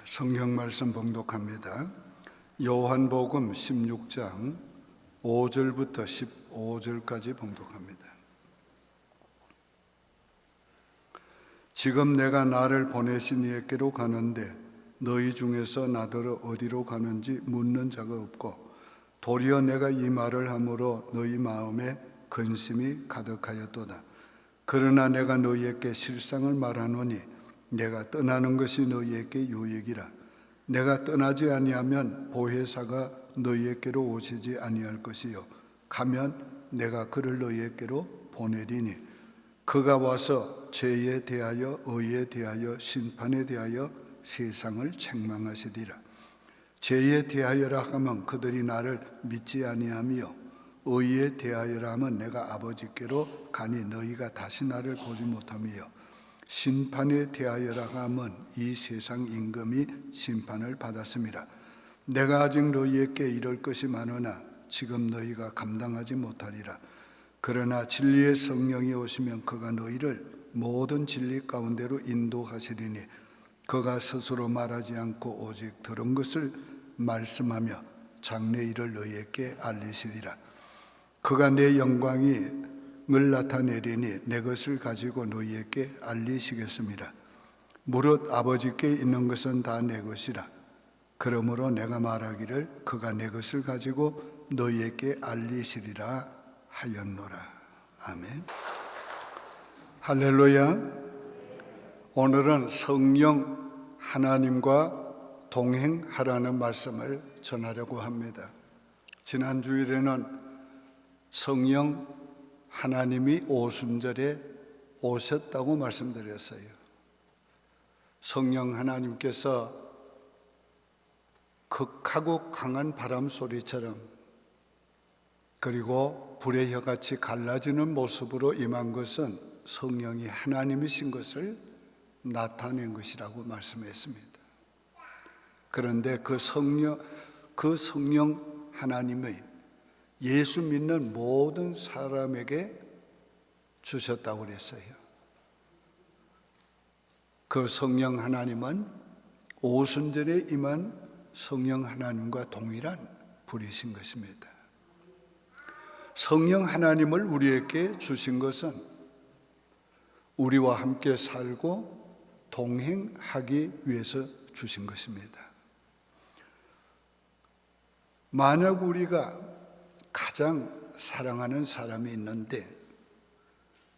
성경 말씀 봉독합니다. 요한복음 16장 5절부터 15절까지 봉독합니다. 지금 내가 나를 보내신 이에게로 가는데 너희 중에서 나더러 어디로 가는지 묻는 자가 없고 도리어 내가 이 말을 함으로 너희 마음에 근심이 가득하였도다. 그러나 내가 너희에게 실상을 말하노니 내가 떠나는 것이 너희에게 유익이라. 내가 떠나지 아니하면 보혜사가 너희에게로 오시지 아니할 것이요 가면 내가 그를 너희에게로 보내리니 그가 와서 죄에 대하여 의에 대하여 심판에 대하여 세상을 책망하시리라. 죄에 대하여라 하면 그들이 나를 믿지 아니하며 의에 대하여라 하면 내가 아버지께로 가니 너희가 다시 나를 보지 못하며 심판에 대하여라 하면 이 세상 임금이 심판을 받았음이라. 내가 아직 너희에게 이럴 것이 많으나 지금 너희가 감당하지 못하리라. 그러나 진리의 성령이 오시면 그가 너희를 모든 진리 가운데로 인도하시리니 그가 스스로 말하지 않고 오직 들은 것을 말씀하며 장래 일을 너희에게 알리시리라. 그가 내 영광을 나타내리니 내 것을 가지고 너희에게 알리시겠습니다. 무릇 아버지께 있는 것은 다 내 것이라. 그러므로 내가 말하기를 그가 내 것을 가지고 너희에게 알리시리라 하였노라. 아멘. 할렐루야. 오늘은 성령 하나님과 동행하라는 말씀을 전하려고 합니다. 지난 주일에는 성령 하나님이 오순절에 오셨다고 말씀드렸어요. 성령 하나님께서 극하고 강한 바람 소리처럼 그리고 불의 혀같이 갈라지는 모습으로 임한 것은 성령이 하나님이신 것을 나타낸 것이라고 말씀했습니다. 그런데 그 성령 하나님의 예수 믿는 모든 사람에게 주셨다고 그랬어요. 그 성령 하나님은 오순절에 임한 성령 하나님과 동일한 분이신 것입니다. 성령 하나님을 우리에게 주신 것은 우리와 함께 살고 동행하기 위해서 주신 것입니다. 만약 우리가 가장 사랑하는 사람이 있는데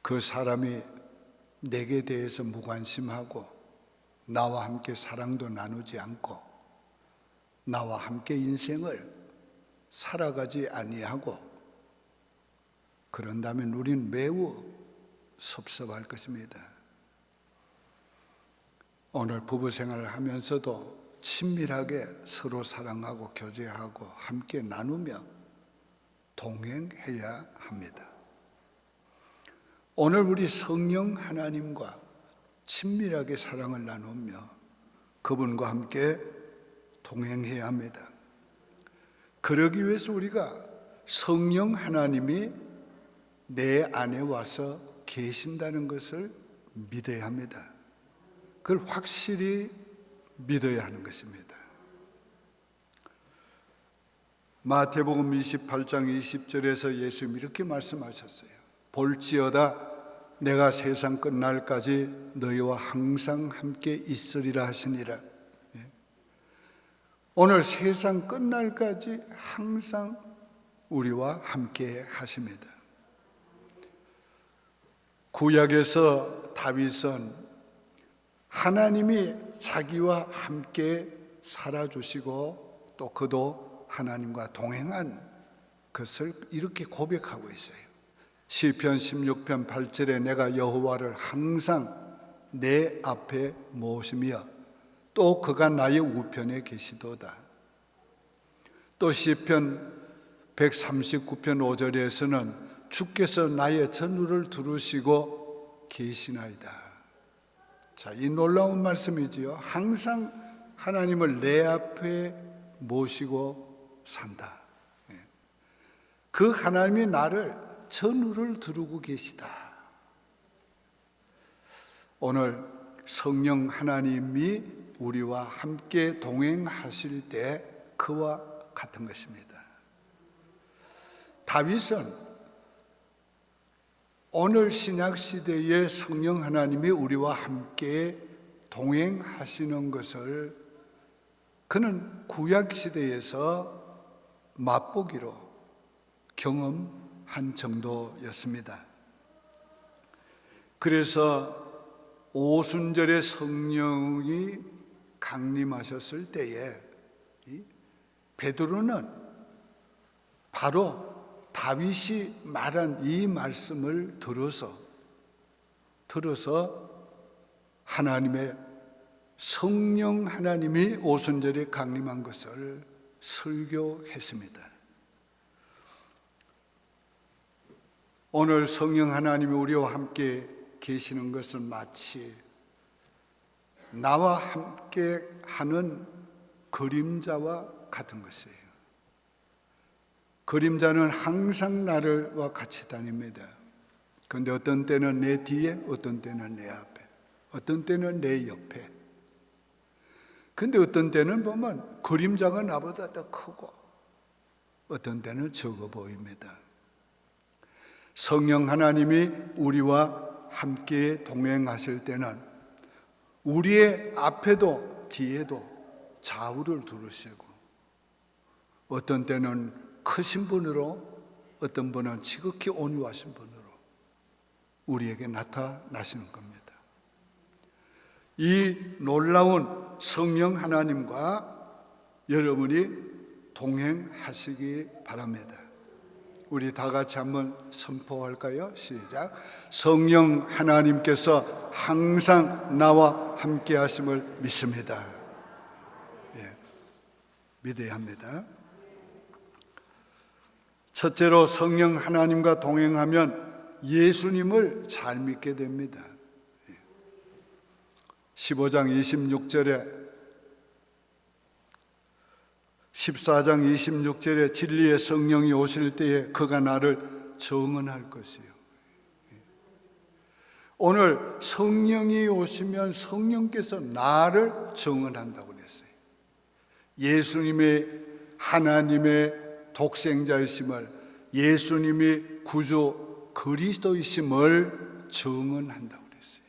그 사람이 내게 대해서 무관심하고 나와 함께 사랑도 나누지 않고 나와 함께 인생을 살아가지 아니하고 그런다면 우리는 매우 섭섭할 것입니다. 오늘 부부 생활을 하면서도 친밀하게 서로 사랑하고 교제하고 함께 나누며 동행해야 합니다. 오늘 우리 성령 하나님과 친밀하게 사랑을 나누며 그분과 함께 동행해야 합니다. 그러기 위해서 우리가 성령 하나님이 내 안에 와서 계신다는 것을 믿어야 합니다. 그걸 확실히 믿어야 하는 것입니다. 마태복음 28장 20절에서 예수님이 이렇게 말씀하셨어요. 볼지어다 내가 세상 끝날까지 너희와 항상 함께 있으리라 하시니라. 오늘 세상 끝날까지 항상 우리와 함께 하십니다. 구약에서 다윗은 하나님이 자기와 함께 살아주시고 또 그도 하나님과 동행한 것을 이렇게 고백하고 있어요. 시편 16편 8절에 내가 여호와를 항상 내 앞에 모시며 또 그가 나의 우편에 계시도다. 또 시편 139편 5절에서는 주께서 나의 전우를 두르시고 계시나이다. 자, 이 놀라운 말씀이지요. 항상 하나님을 내 앞에 모시고 산다. 그 하나님이 나를 전우를 두르고 계시다. 오늘 성령 하나님이 우리와 함께 동행하실 때 그와 같은 것입니다. 다윗은 오늘 신약시대의 성령 하나님이 우리와 함께 동행하시는 것을 그는 구약시대에서 맛보기로 경험한 정도였습니다. 그래서 오순절에 성령이 강림하셨을 때에 베드로는 바로 다윗이 말한 이 말씀을 들어서 하나님의 성령 하나님이 오순절에 강림한 것을 설교했습니다. 오늘 성령 하나님이 우리와 함께 계시는 것은 마치 나와 함께 하는 그림자와 같은 것이에요. 그림자는 항상 나와 같이 다닙니다. 그런데 어떤 때는 내 뒤에, 어떤 때는 내 앞에, 어떤 때는 내 옆에. 근데 어떤 때는 보면 그림자가 나보다 더 크고 어떤 때는 적어 보입니다. 성령 하나님이 우리와 함께 동행하실 때는 우리의 앞에도 뒤에도 좌우를 두르시고 어떤 때는 크신 분으로 어떤 분은 지극히 온유하신 분으로 우리에게 나타나시는 겁니다. 이 놀라운 성령 하나님과 여러분이 동행하시기 바랍니다. 우리 다 같이 한번 선포할까요? 시작. 성령 하나님께서 항상 나와 함께 하심을 믿습니다. 예, 믿어야 합니다. 첫째로 성령 하나님과 동행하면 예수님을 잘 믿게 됩니다. 15장 26절에 14장 26절에 진리의 성령이 오실 때에 그가 나를 정언할 것이요. 오늘 성령이 오시면 성령께서 나를 정언한다고 그랬어요. 예수님의 하나님의 독생자이심을, 예수님이 구주 그리스도이심을 정언한다고 그랬어요.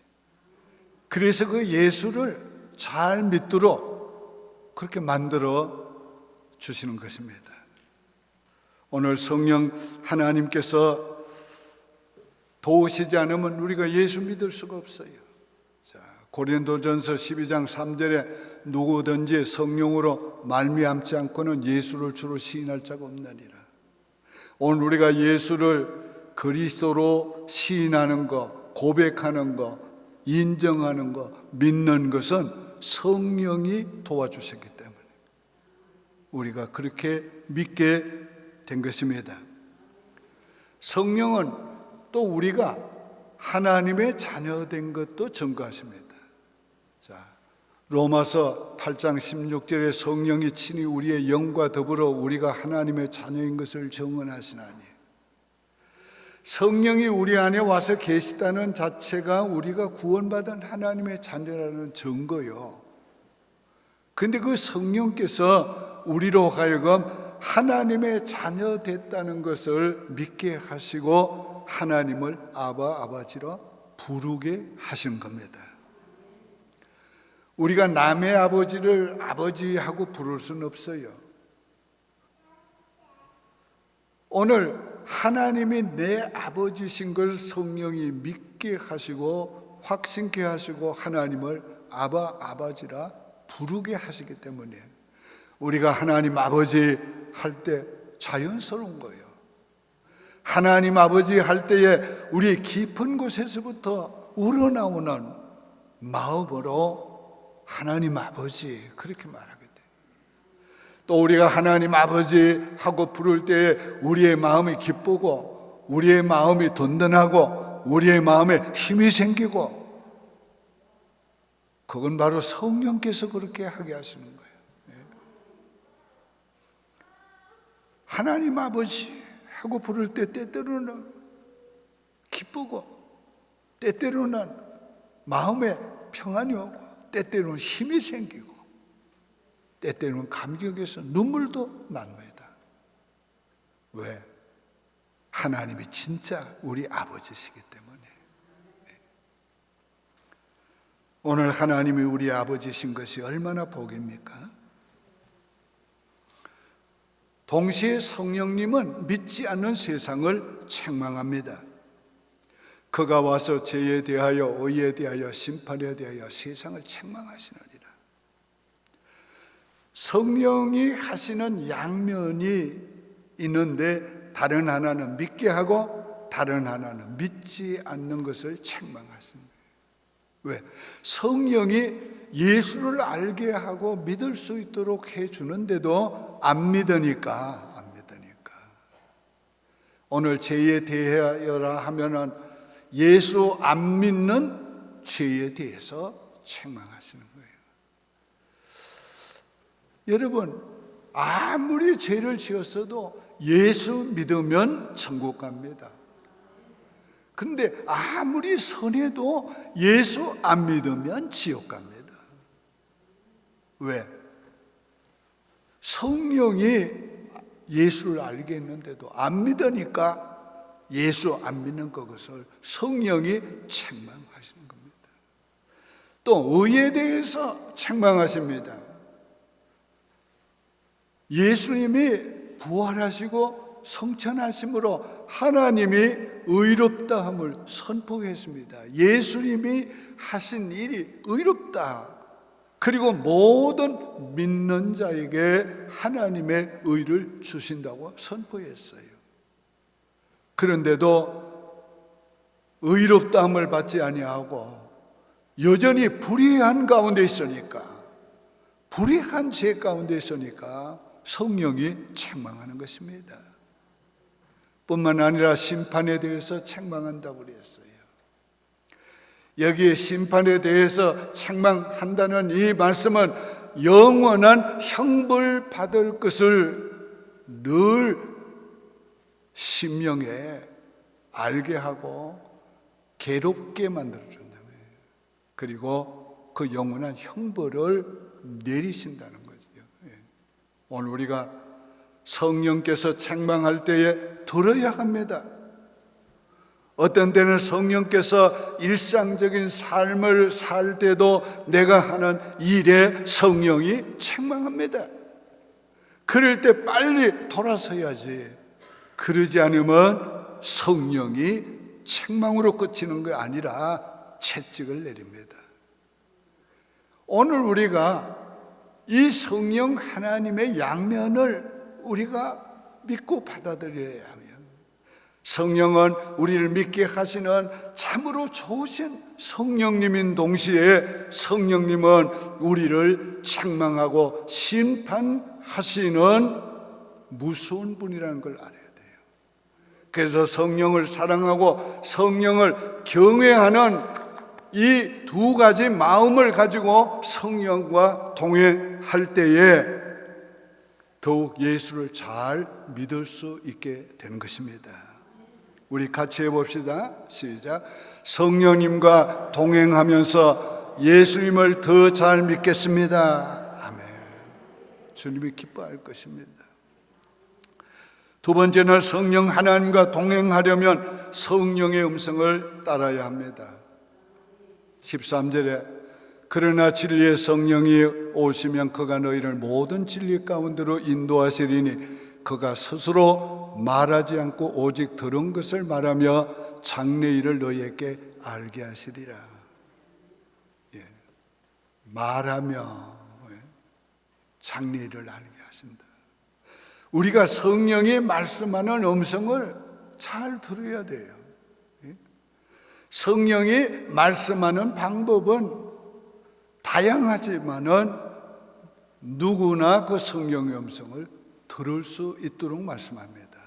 그래서 그 예수를 잘 믿도록 그렇게 만들어 주시는 것입니다. 오늘 성령 하나님께서 도우시지 않으면 우리가 예수 믿을 수가 없어요. 자, 고린도전서 12장 3절에 누구든지 성령으로 말미암지 않고는 예수를 주로 시인할 자가 없느니라. 오늘 우리가 예수를 그리스도로 시인하는 것, 고백하는 것, 인정하는 것, 믿는 것은 성령이 도와주셨기 때문에 우리가 그렇게 믿게 된 것입니다. 성령은 또 우리가 하나님의 자녀된 것도 증거하십니다. 자, 로마서 8장 16절에 성령이 친히 우리의 영과 더불어 우리가 하나님의 자녀인 것을 증언하시나니, 성령이 우리 안에 와서 계시다는 자체가 우리가 구원받은 하나님의 자녀라는 증거요. 근데 그 성령께서 우리로 하여금 하나님의 자녀 됐다는 것을 믿게 하시고 하나님을 아바, 아버지로 부르게 하신 겁니다. 우리가 남의 아버지를 아버지하고 부를 수는 없어요. 오늘 하나님이 내 아버지신 걸 성령이 믿게 하시고 확신케 하시고 하나님을 아바, 아버지라 부르게 하시기 때문에 우리가 하나님 아버지 할 때 자연스러운 거예요. 하나님 아버지 할 때에 우리 깊은 곳에서부터 우러나오는 마음으로 하나님 아버지 그렇게 말하게 돼요. 또 우리가 하나님 아버지 하고 부를 때에 우리의 마음이 기쁘고 우리의 마음이 든든하고 우리의 마음에 힘이 생기고, 그건 바로 성령께서 그렇게 하게 하시는 거예요. 하나님 아버지 하고 부를 때 때때로는 기쁘고 때때로는 마음에 평안이 오고 때때로는 힘이 생기고 때때로는 감격에서 눈물도 납니다. 왜? 하나님이 진짜 우리 아버지시기 때문에. 오늘 하나님이 우리 아버지신 것이 얼마나 복입니까? 동시에 성령님은 믿지 않는 세상을 책망합니다. 그가 와서 죄에 대하여 의에 대하여 심판에 대하여 세상을 책망하시느니라. 성령이 하시는 양면이 있는데 다른 하나는 믿게 하고 다른 하나는 믿지 않는 것을 책망하십니다. 왜? 성령이 예수를 알게 하고 믿을 수 있도록 해주는데도 안 믿으니까. 오늘 죄에 대하여라 하면은 예수 안 믿는 죄에 대해서 책망하시는 거예요. 여러분, 아무리 죄를 지었어도 예수 믿으면 천국 갑니다. 근데 아무리 선해도 예수 안 믿으면 지옥 갑니다. 왜? 성령이 예수를 알게 했는데도 안 믿으니까 예수 안 믿는 그것을 성령이 책망하시는 겁니다. 또 의에 대해서 책망하십니다. 예수님이 부활하시고 성천하심으로 하나님이 의롭다함을 선포했습니다. 예수님이 하신 일이 의롭다. 그리고 모든 믿는 자에게 하나님의 의를 주신다고 선포했어요. 그런데도 의롭다함을 받지 아니하고 여전히 불의한 가운데 있으니까, 불의한 죄 가운데 있으니까 성령이 책망하는 것입니다. 뿐만 아니라 심판에 대해서 책망한다고 그랬어요. 여기에 심판에 대해서 책망한다는 이 말씀은 영원한 형벌 받을 것을 늘 심령에 알게 하고 괴롭게 만들어준다며, 그리고 그 영원한 형벌을 내리신다는 거죠. 오늘 우리가 성령께서 책망할 때에 들어야 합니다. 어떤 때는 성령께서 일상적인 삶을 살 때도 내가 하는 일에 성령이 책망합니다. 그럴 때 빨리 돌아서야지. 그러지 않으면 성령이 책망으로 그치는 게 아니라 채찍을 내립니다. 오늘 우리가 이 성령 하나님의 양면을 우리가 믿고 받아들여야 하며, 성령은 우리를 믿게 하시는 참으로 좋으신 성령님인 동시에 성령님은 우리를 책망하고 심판하시는 무서운 분이라는 걸 알아야 돼요. 그래서 성령을 사랑하고 성령을 경외하는 이 두 가지 마음을 가지고 성령과 동행할 때에 더욱 예수를 잘 믿을 수 있게 되는 것입니다. 우리 같이 해봅시다. 시작. 성령님과 동행하면서 예수님을 더 잘 믿겠습니다. 아멘. 주님이 기뻐할 것입니다. 두 번째는 성령 하나님과 동행하려면 성령의 음성을 따라야 합니다. 13절에 그러나 진리의 성령이 오시면 그가 너희를 모든 진리 가운데로 인도하시리니 그가 스스로 말하지 않고 오직 들은 것을 말하며 장래일을 너희에게 알게 하시리라. 말하며 장래일을 알게 하신다. 우리가 성령이 말씀하는 음성을 잘 들어야 돼요. 성령이 말씀하는 방법은 다양하지만은 누구나 그 성령의 음성을 들을 수 있도록 말씀합니다.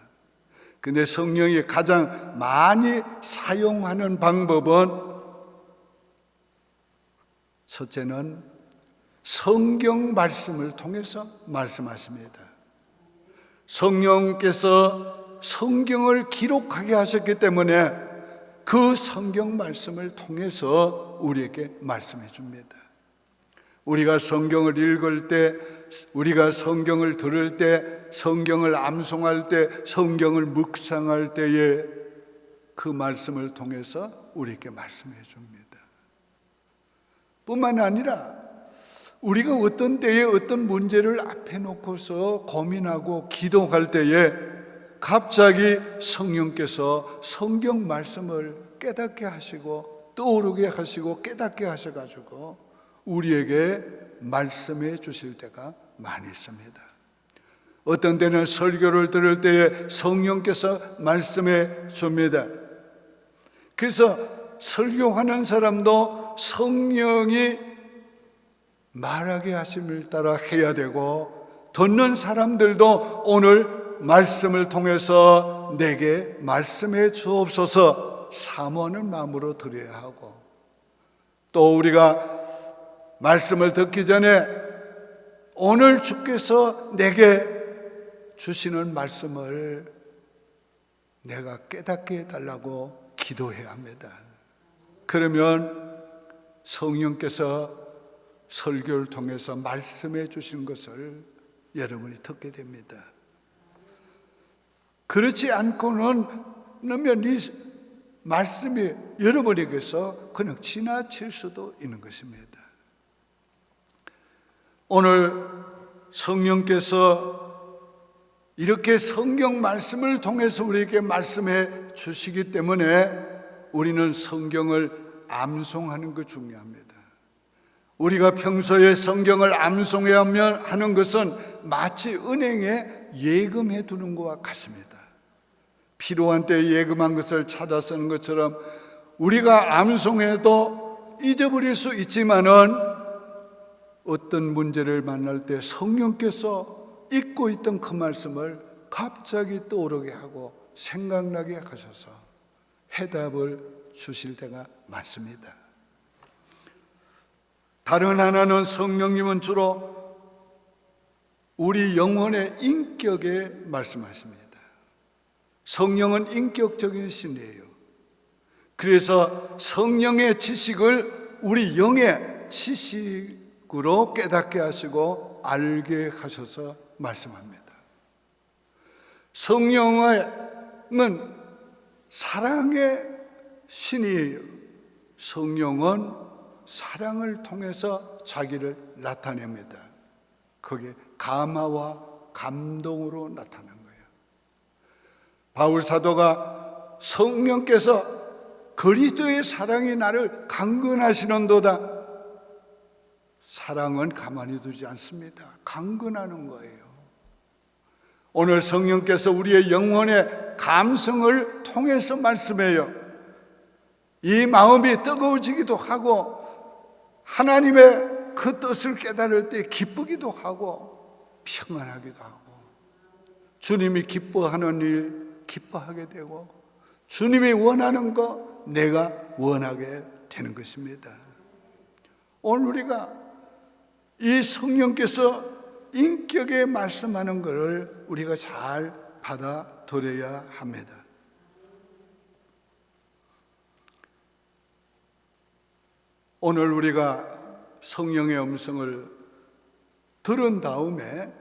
근데 성령이 가장 많이 사용하는 방법은 첫째는 성경 말씀을 통해서 말씀하십니다. 성령께서 성경을 기록하게 하셨기 때문에 그 성경 말씀을 통해서 우리에게 말씀해 줍니다. 우리가 성경을 읽을 때, 우리가 성경을 들을 때, 성경을 암송할 때, 성경을 묵상할 때에 그 말씀을 통해서 우리에게 말씀해 줍니다. 뿐만 아니라 우리가 어떤 때에 어떤 문제를 앞에 놓고서 고민하고 기도할 때에 갑자기 성령께서 성경 말씀을 깨닫게 하시고 떠오르게 하시고 깨닫게 하셔가지고 우리에게 말씀해 주실 때가 많이 있습니다. 어떤 때는 설교를 들을 때에 성령께서 말씀해 줍니다. 그래서 설교하는 사람도 성령이 말하게 하심을 따라 해야 되고, 듣는 사람들도 오늘 말씀을 통해서 내게 말씀해 주옵소서 사모하는 마음으로 들어야 하고, 또 우리가 말씀을 듣기 전에 오늘 주께서 내게 주시는 말씀을 내가 깨닫게 해달라고 기도해야 합니다. 그러면 성령께서 설교를 통해서 말씀해 주신 것을 여러분이 듣게 됩니다. 그렇지 않고는 이 말씀이 여러분에게서 그냥 지나칠 수도 있는 것입니다. 오늘 성령께서 이렇게 성경 말씀을 통해서 우리에게 말씀해 주시기 때문에 우리는 성경을 암송하는 것 중요합니다. 우리가 평소에 성경을 암송해야 하는 것은 마치 은행에 예금해 두는 것과 같습니다. 필요한 때 예금한 것을 찾아 쓰는 것처럼 우리가 암송해도 잊어버릴 수 있지만은 어떤 문제를 만날 때 성령께서 잊고 있던 그 말씀을 갑자기 떠오르게 하고 생각나게 하셔서 해답을 주실 때가 많습니다. 다른 하나는 성령님은 주로 우리 영혼의 인격에 말씀하십니다. 성령은 인격적인 신이에요. 그래서 성령의 지식을 우리 영의 지식으로 깨닫게 하시고 알게 하셔서 말씀합니다. 성령은 사랑의 신이에요. 성령은 사랑을 통해서 자기를 나타냅니다. 그게 감화와 감동으로 나타난 거예요. 바울 사도가 성령께서 그리스도의 사랑이 나를 강건하시는도다. 사랑은 가만히 두지 않습니다. 강건하는 거예요. 오늘 성령께서 우리의 영혼의 감성을 통해서 말씀해요. 이 마음이 뜨거워지기도 하고 하나님의 그 뜻을 깨달을 때 기쁘기도 하고 평안하기도 하고, 주님이 기뻐하는 일 기뻐하게 되고 주님이 원하는 거 내가 원하게 되는 것입니다. 오늘 우리가 이 성령께서 인격에 말씀하는 것을 우리가 잘 받아들여야 합니다. 오늘 우리가 성령의 음성을 들은 다음에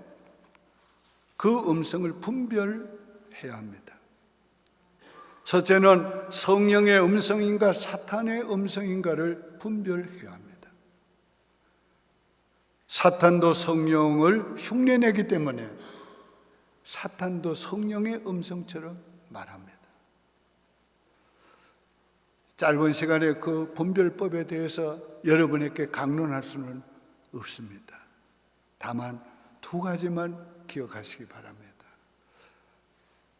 그 음성을 분별해야 합니다. 첫째는 성령의 음성인가 사탄의 음성인가를 분별해야 합니다. 사탄도 성령을 흉내내기 때문에 사탄도 성령의 음성처럼 말합니다. 짧은 시간에 그 분별법에 대해서 여러분에게 강론할 수는 없습니다. 다만 두 가지만 기억하시기 바랍니다.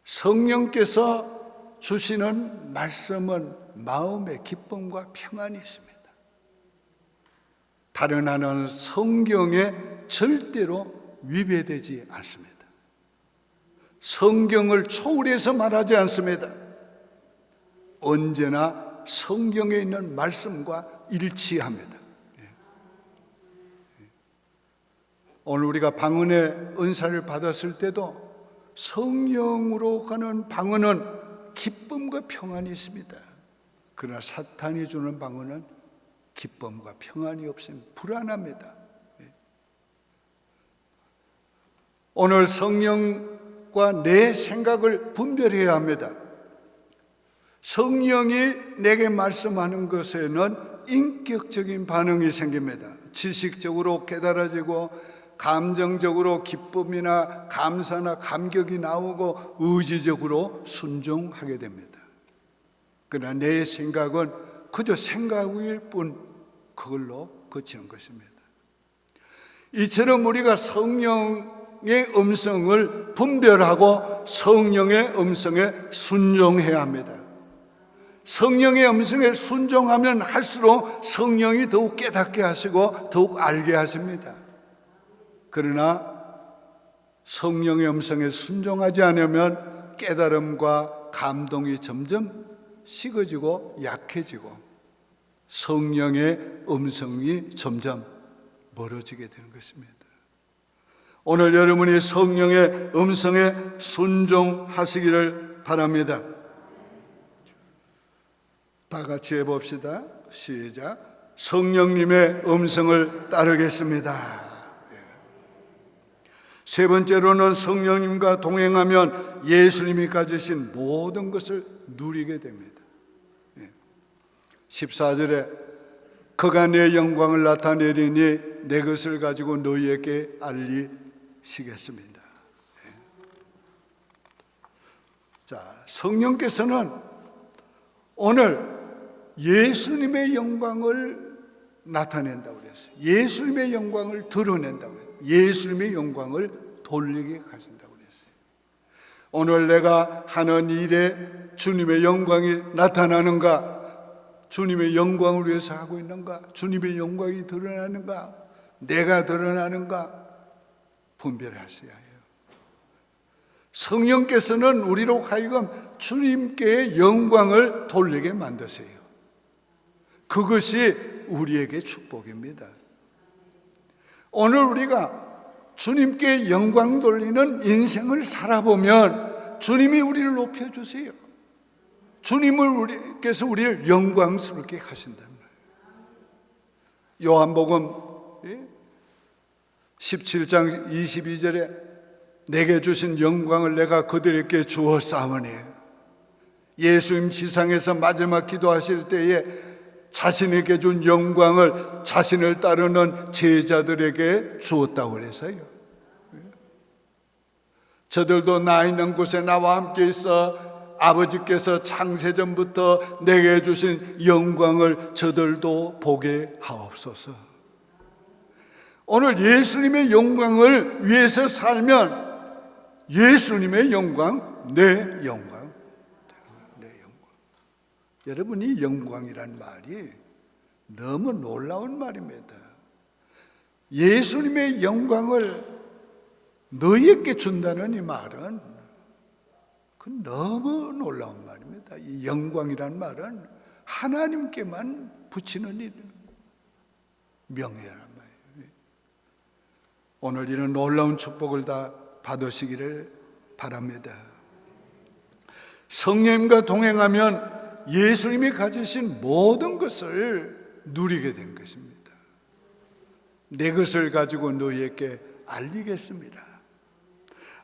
성령께서 주시는 말씀은 마음의 기쁨과 평안이 있습니다. 다른 하나는 성경에 절대로 위배되지 않습니다. 성경을 초월해서 말하지 않습니다. 언제나 성경에 있는 말씀과 일치합니다. 오늘 우리가 방언의 은사를 받았을 때도 성령으로 가는 방언은 기쁨과 평안이 있습니다. 그러나 사탄이 주는 방언은 기쁨과 평안이 없으면 불안합니다. 오늘 성령과 내 생각을 분별해야 합니다. 성령이 내게 말씀하는 것에는 인격적인 반응이 생깁니다. 지식적으로 깨달아지고 감정적으로 기쁨이나 감사나 감격이 나오고 의지적으로 순종하게 됩니다. 그러나 내 생각은 그저 생각일 뿐 그걸로 그치는 것입니다. 이처럼 우리가 성령의 음성을 분별하고 성령의 음성에 순종해야 합니다. 성령의 음성에 순종하면 할수록 성령이 더욱 깨닫게 하시고 더욱 알게 하십니다. 그러나 성령의 음성에 순종하지 않으면 깨달음과 감동이 점점 식어지고 약해지고 성령의 음성이 점점 멀어지게 되는 것입니다. 오늘 여러분이 성령의 음성에 순종하시기를 바랍니다. 다 같이 해봅시다. 시작. 성령님의 음성을 따르겠습니다. 세 번째로는 성령님과 동행하면 예수님이 가지신 모든 것을 누리게 됩니다. 14절에 그가 내 영광을 나타내리니 내 것을 가지고 너희에게 알리시겠습니다. 자, 성령께서는 오늘 예수님의 영광을 나타낸다고 그랬어요. 예수님의 영광을 드러낸다고 그랬어요. 예수님의 영광을 돌리게 하신다고 그랬어요. 오늘 내가 하는 일에 주님의 영광이 나타나는가? 주님의 영광을 위해서 하고 있는가? 주님의 영광이 드러나는가? 내가 드러나는가? 분별하셔야 해요. 성령께서는 우리로 하여금 주님께 영광을 돌리게 만드세요. 그것이 우리에게 축복입니다. 오늘 우리가 주님께 영광 돌리는 인생을 살아보면 주님이 우리를 높여주세요. 주님께서 우리를 영광스럽게 하신단 말이에요. 요한복음 17장 22절에 내게 주신 영광을 내가 그들에게 주었사오니, 예수님 지상에서 마지막 기도하실 때에 자신에게 준 영광을 자신을 따르는 제자들에게 주었다고 그래서요. 저들도 나 있는 곳에 나와 함께 있어 아버지께서 창세전부터 내게 주신 영광을 저들도 보게 하옵소서. 오늘 예수님의 영광을 위해서 살면 예수님의 영광, 내 영광. 여러분이 영광이란 말이 너무 놀라운 말입니다. 예수님의 영광을 너희에게 준다는 이 말은 그건 너무 놀라운 말입니다. 이 영광이란 말은 하나님께만 붙이는 일, 명예란 말이에요. 오늘 이런 놀라운 축복을 다 받으시기를 바랍니다. 성령님과 동행하면 예수님이 가지신 모든 것을 누리게 된 것입니다. 내 것을 가지고 너희에게 알리겠습니다.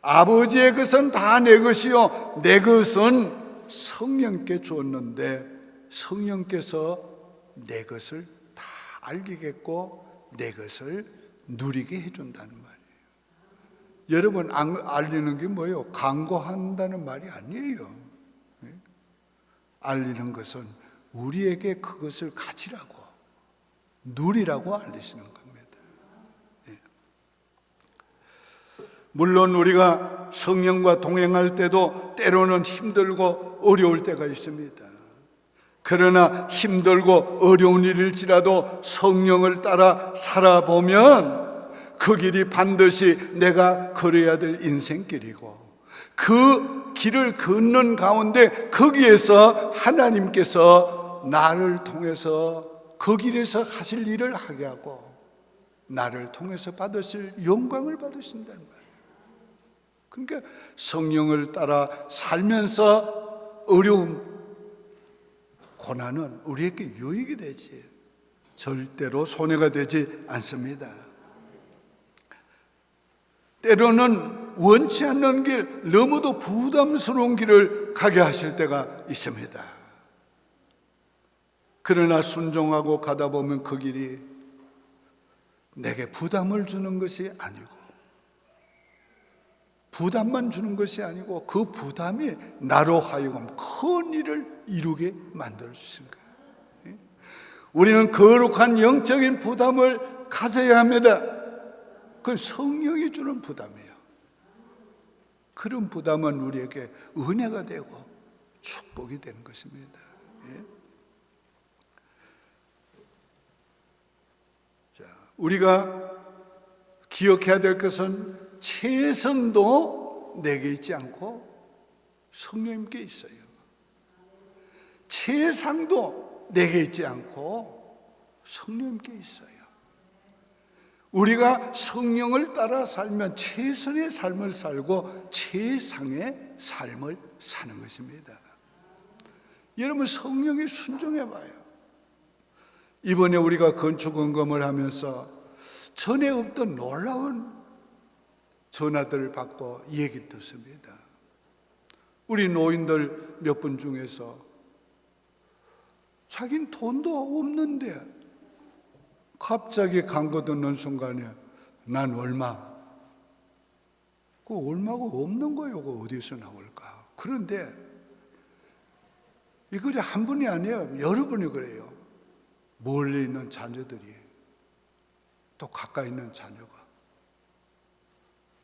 아버지의 것은 다 내 것이요 내 것은 성령께 주었는데 성령께서 내 것을 다 알리겠고 내 것을 누리게 해준다는 말이에요. 여러분, 알리는 게 뭐예요? 강구한다는 말이 아니에요. 알리는 것은 우리에게 그것을 가지라고, 누리라고 알리시는 겁니다. 물론 우리가 성령과 동행할 때도 때로는 힘들고 어려울 때가 있습니다. 그러나 힘들고 어려운 일일지라도 성령을 따라 살아보면 그 길이 반드시 내가 걸어야 될 인생길이고, 그 길을 걷는 가운데 거기에서 하나님께서 나를 통해서 그 길에서 하실 일을 하게 하고 나를 통해서 받으실 영광을 받으신다는 말이에요. 그러니까 성령을 따라 살면서 어려움, 고난은 우리에게 유익이 되지 절대로 손해가 되지 않습니다. 때로는 원치 않는 길, 너무도 부담스러운 길을 가게 하실 때가 있습니다. 그러나 순종하고 가다 보면 그 길이 내게 부담을 주는 것이 아니고, 부담만 주는 것이 아니고 그 부담이 나로 하여금 큰 일을 이루게 만들어 주신 거예요. 우리는 거룩한 영적인 부담을 가져야 합니다. 그건 성령이 주는 부담이에요. 그런 부담은 우리에게 은혜가 되고 축복이 되는 것입니다. 자, 우리가 기억해야 될 것은 최선도 내게 있지 않고 성령님께 있어요. 최상도 내게 있지 않고 성령님께 있어요. 우리가 성령을 따라 살면 최선의 삶을 살고 최상의 삶을 사는 것입니다. 여러분, 성령에 순종해 봐요. 이번에 우리가 건축 점검을 하면서 전에 없던 놀라운 전화들을 받고 얘기를 듣습니다. 우리 노인들 몇 분 중에서 자긴 돈도 없는데 갑자기 광고 듣는 순간에 난 얼마, 그 얼마가 없는 거예요. 그 어디서 나올까? 그런데 이거 한 분이 아니에요. 여러 분이 그래요. 멀리 있는 자녀들이, 또 가까이 있는 자녀가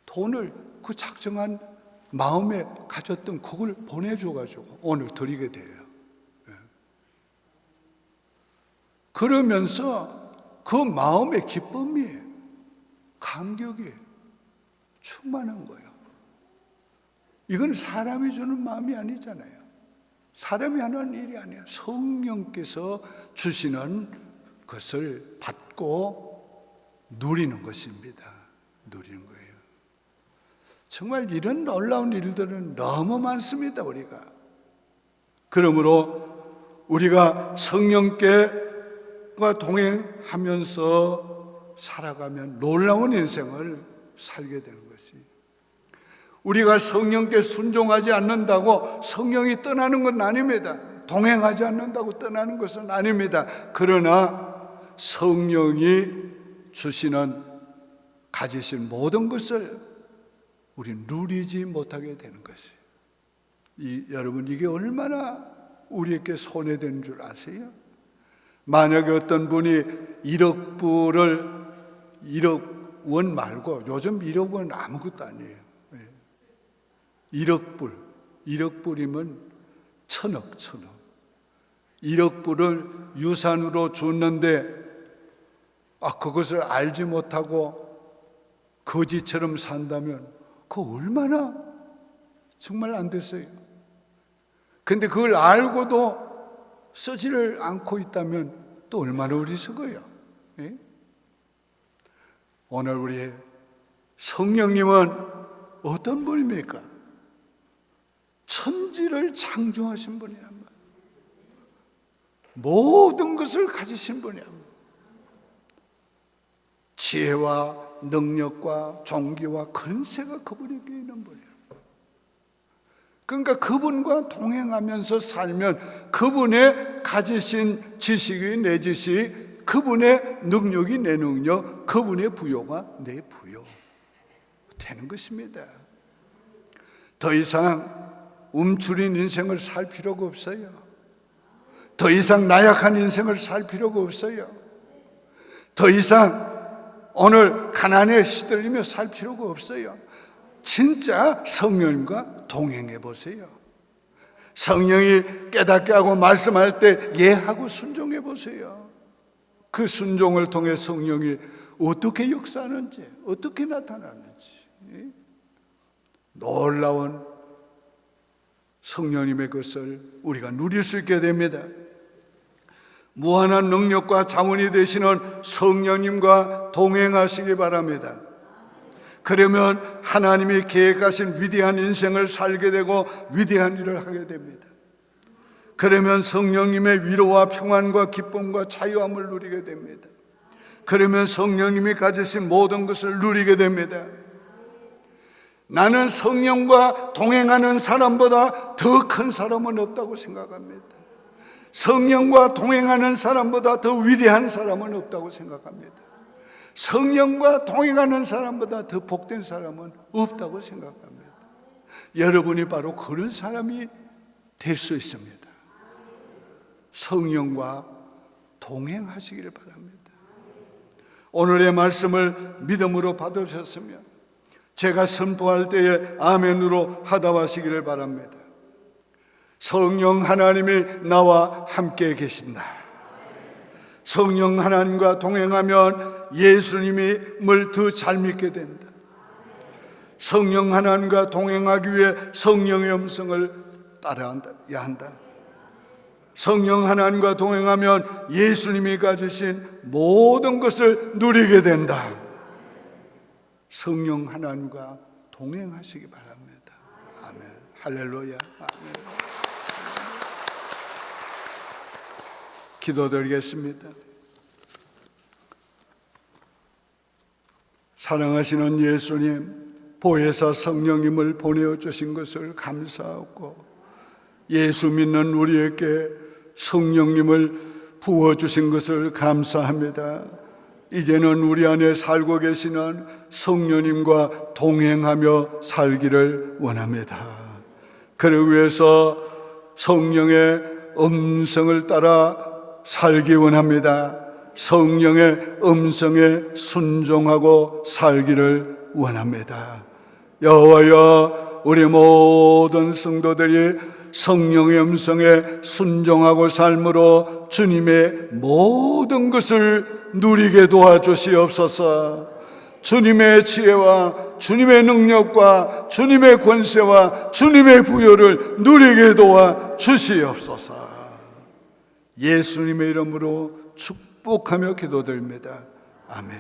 돈을 그 작정한 마음에 가졌던 그걸 보내줘가지고 오늘 드리게 돼요. 그러면서 그 마음의 기쁨이, 감격이 충만한 거예요. 이건 사람이 주는 마음이 아니잖아요. 사람이 하는 일이 아니에요. 성령께서 주시는 것을 받고 누리는 것입니다. 누리는 거예요. 정말 이런 놀라운 일들은 너무 많습니다, 우리가. 그러므로 우리가 성령께와 동행하면서 살아가면 놀라운 인생을 살게 되는 것이, 우리가 성령께 순종하지 않는다고 성령이 떠나는 건 아닙니다. 동행하지 않는다고 떠나는 것은 아닙니다. 그러나 성령이 주시는, 가지신 모든 것을 우리 누리지 못하게 되는 것이, 여러분, 이게 얼마나 우리에게 손해되는 줄 아세요? 만약에 어떤 분이 1억 불을, 1억 원 말고, 요즘 1억 원 아무것도 아니에요. 1억 불, 1억 불이면 1000억. 1억 불을 유산으로 줬는데 그것을 알지 못하고 거지처럼 산다면 그거 얼마나 정말 안 됐어요. 근데 그걸 알고도 쓰지를 않고 있다면 또 얼마나 어리석어요. 오늘 우리 성령님은 어떤 분입니까? 천지를 창조하신 분이란 말이에요. 모든 것을 가지신 분이란 말이에요. 지혜와 능력과 존귀와 권세가 그분에게 있는 분이에요. 그러니까 그분과 동행하면서 살면 그분의 가지신 지식이 내 지식, 그분의 능력이 내 능력, 그분의 부요가 내 부요 되는 것입니다. 더 이상 움츠린 인생을 살 필요가 없어요. 더 이상 나약한 인생을 살 필요가 없어요. 더 이상 오늘 가난에 시들리며 살 필요가 없어요. 진짜 성령님과 동행해 보세요. 성령이 깨닫게 하고 말씀할 때 예하고 순종해 보세요. 그 순종을 통해 성령이 어떻게 역사하는지, 어떻게 나타나는지, 놀라운 성령님의 것을 우리가 누릴 수 있게 됩니다. 무한한 능력과 자원이 되시는 성령님과 동행하시기 바랍니다. 그러면 하나님이 계획하신 위대한 인생을 살게 되고 위대한 일을 하게 됩니다. 그러면 성령님의 위로와 평안과 기쁨과 자유함을 누리게 됩니다. 그러면 성령님이 가지신 모든 것을 누리게 됩니다. 나는 성령과 동행하는 사람보다 더 큰 사람은 없다고 생각합니다. 성령과 동행하는 사람보다 더 위대한 사람은 없다고 생각합니다. 성령과 동행하는 사람보다 더 복된 사람은 없다고 생각합니다. 여러분이 바로 그런 사람이 될 수 있습니다. 성령과 동행하시기를 바랍니다. 오늘의 말씀을 믿음으로 받으셨으면 제가 선포할 때에 아멘으로 하답하시기를 바랍니다. 성령 하나님이 나와 함께 계신다. 성령 하나님과 동행하면 예수님을 더 잘 믿게 된다. 성령 하나님과 동행하기 위해 성령의 음성을 따라야 한다. 성령 하나님과 동행하면 예수님이 가지신 모든 것을 누리게 된다. 성령 하나님과 동행하시기 바랍니다. 아멘. 할렐루야. 아멘. 기도드리겠습니다. 사랑하시는 예수님, 보혜사 성령님을 보내주신 것을 감사하고 예수 믿는 우리에게 성령님을 부어주신 것을 감사합니다. 이제는 우리 안에 살고 계시는 성령님과 동행하며 살기를 원합니다. 그러기 위해서 성령의 음성을 따라 살기 원합니다. 성령의 음성에 순종하고 살기를 원합니다. 여호와여, 우리 모든 성도들이 성령의 음성에 순종하고 삶으로 주님의 모든 것을 누리게 도와주시옵소서. 주님의 지혜와 주님의 능력과 주님의 권세와 주님의 부여를 누리게 도와주시옵소서. 예수님의 이름으로 축복하며 기도드립니다. 아멘.